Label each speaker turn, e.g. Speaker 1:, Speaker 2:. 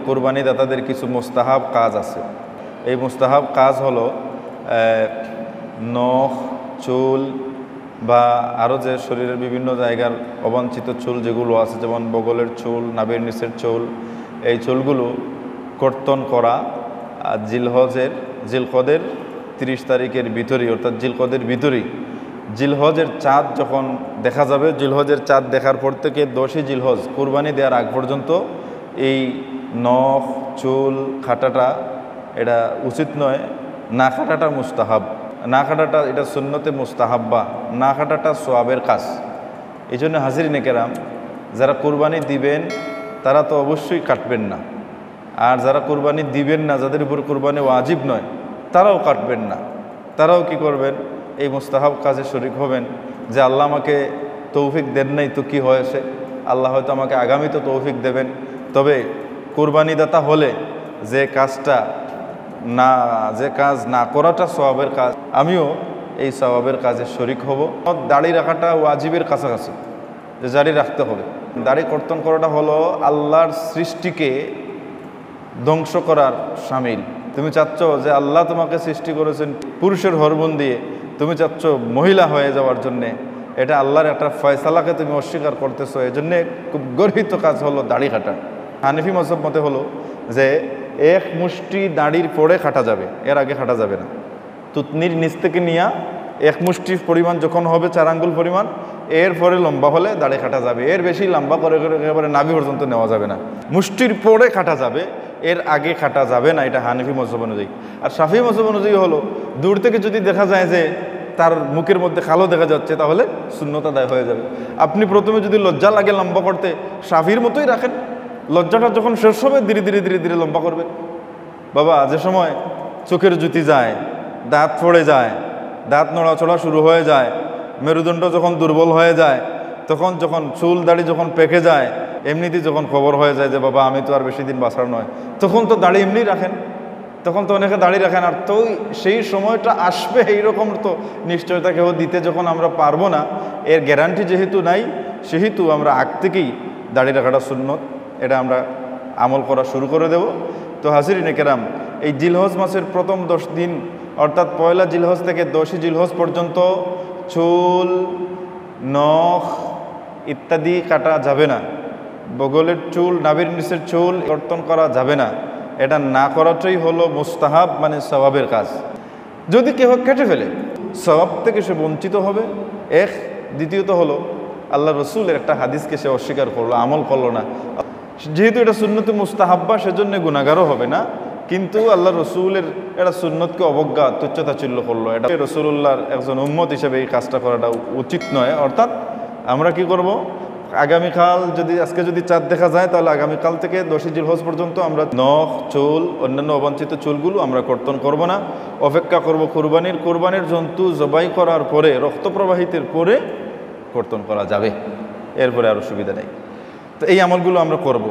Speaker 1: কোরবানি দাতাদের কিছু মুস্তাহাব কাজ আছে। এই মুস্তাহাব কাজ হলো নখ, চুল বা আরও যে শরীরের বিভিন্ন জায়গার অবাঞ্ছিত চুল যেগুলো আছে, যেমন বগলের চুল, নাভির নিচের চুল, এই চুলগুলো কর্তন করা জিলকদের 30 তারিখের ভিতরেই, অর্থাৎ জিলকদের ভিতরেই। জিলহজের চাঁদ যখন দেখা যাবে, জিলহজের চাঁদ দেখার পর থেকে 10ই জিলহজ কুরবানি দেওয়ার আগ পর্যন্ত এই নখ, চুল কাটাটা এটা উচিত নয়। না কাটাটা মুস্তাহাব, না কাটাটা এটা সুন্নতে মুস্তাহাব্বা, না কাটাটা সোয়াবের কাজ। এই জন্য হাজিরিনে কেরাম, যারা কুরবানি দিবেন তারা তো অবশ্যই কাটবেন না, আর যারা কুরবানি দিবেন না, যাদের উপর কুরবানি ওয়াজিব নয়, তারাও কাটবেন না। তারাও কি করবেন? এই মুস্তাহাব কাজে শরীক হবেন যে আল্লাহ আমাকে তৌফিক দেন নাই তো কি হয়েছে, আল্লাহ হয়তো আমাকে আগামীতে তৌফিক দেবেন। তবে কুরবানিদাতা হলে যে কাজ না করাটা সওয়াবের কাজ, আমিও এই সওয়াবের কাজে শরীক হব। দাড়ি রাখাটা ওয়াজিবের কাছাকাছি, যে দাড়ি রাখতে হবে। দাড়ি কর্তন করাটা হলো আল্লাহর সৃষ্টিকে ধ্বংস করার শামিল। তুমি চাচ্ছ যে আল্লাহ তোমাকে সৃষ্টি করেছেন পুরুষের হরমোন দিয়ে, তুমি চাচ্ছ মহিলা হয়ে যাওয়ার জন্যে, এটা আল্লাহর একটা ফয়সালাকে তুমি অস্বীকার করতেছো। এই জন্যে খুব গর্হিত কাজ হলো দাড়ি কাটা। হানিফি মজহব মতে হলো যে এক মুষ্টি দাড়ির পরে কাটা যাবে, এর আগে কাটা যাবে না। তুতনির নিচ থেকে নিয়ে এক মুষ্টি পরিমাণ যখন হবে, 4 আঙ্গুল পরিমাণ, এরপরে লম্বা হলে দাড়ি কাটা যাবে। এর বেশি লম্বা করে একেবারে নাভি পর্যন্ত নেওয়া যাবে না। মুষ্টির পরে কাটা যাবে, এর আগে কাটা যাবে না। এটা হানিফি মজহব অনুযায়ী। আর শাফি মজহব অনুযায়ী হলো দূর থেকে যদি দেখা যায় যে তার মুখের মধ্যে কালো দেখা যাচ্ছে, তাহলে সুন্নত আদায় হয়ে যাবে। আপনি প্রথমে যদি লজ্জা লাগে লম্বা করতে, শাফির মতোই রাখেন। লজ্জাটা যখন শেষ হবে ধীরে ধীরে ধীরে ধীরে লম্বা করবে। বাবা, যে সময় চোখের জুতি যায়, দাঁত পড়ে যায়, দাঁত নড়াচড়া শুরু হয়ে যায়, মেরুদণ্ড যখন দুর্বল হয়ে যায়, তখন যখন চুল দাড়ি যখন পেকে যায়, এমনিতেই যখন খবর হয়ে যায় যে বাবা আমি তো আর বেশি দিন বাঁচার নয়, তখন তো দাড়ি এমনি রাখেন, তখন তো অনেকে দাড়ি রাখেন। আর তো সেই সময়টা আসবে, এইরকম তো নিশ্চয়তা কেউ দিতে যখন আমরা পারবো না, এর গ্যারান্টি যেহেতু নাই, সেহেতু আমরা আগ থেকেই দাড়ি রাখাটা সুন্নত, এটা আমরা আমল করা শুরু করে দেব। তো হাজিরিনে কেরাম, এই জিলহজ মাসের প্রথম 10 দিন, অর্থাৎ পয়লা জিলহজ থেকে 10ই জিলহজ পর্যন্ত চুল, নখ ইত্যাদি কাটা যাবে না। বগলের চুল, নাভির নিচের চুল কর্তন করা যাবে না। এটা না করাটাই হলো মুস্তাহাব, মানে সওয়াবের কাজ। যদি কেউ কেটে ফেলে, সওয়াব থেকে সে বঞ্চিত হবে। দ্বিতীয়ত হলো আল্লাহ রসুলের একটা হাদিসকে সে অস্বীকার করলো, আমল করলো না। যেহেতু এটা সুন্নতে মুস্তাহাব্বা, সেজন্য গুনাহগারও হবে না, কিন্তু আল্লাহ রসুলের এটা সুন্নতকে অবজ্ঞা, তুচ্ছতাচ্ছিল্য করলো। এটা রসুল্লাহর একজন উম্মত হিসেবে এই কাজটা করাটা উচিত নয়। অর্থাৎ আমরা কি করব, আগামীকাল আজকে যদি চাঁদ দেখা যায়, তাহলে আগামীকাল থেকে 10ই জিলহজ পর্যন্ত আমরা নখ, চুল, অন্যান্য অবাঞ্ছিত চুলগুলো আমরা কর্তন করব না। অপেক্ষা করব কোরবানির জন্তু জবাই করার পরে, রক্ত প্রবাহিতের পরে কর্তন করা যাবে, এরপরে আর অসুবিধা নেই। তো এই আমলগুলো আমরা করব।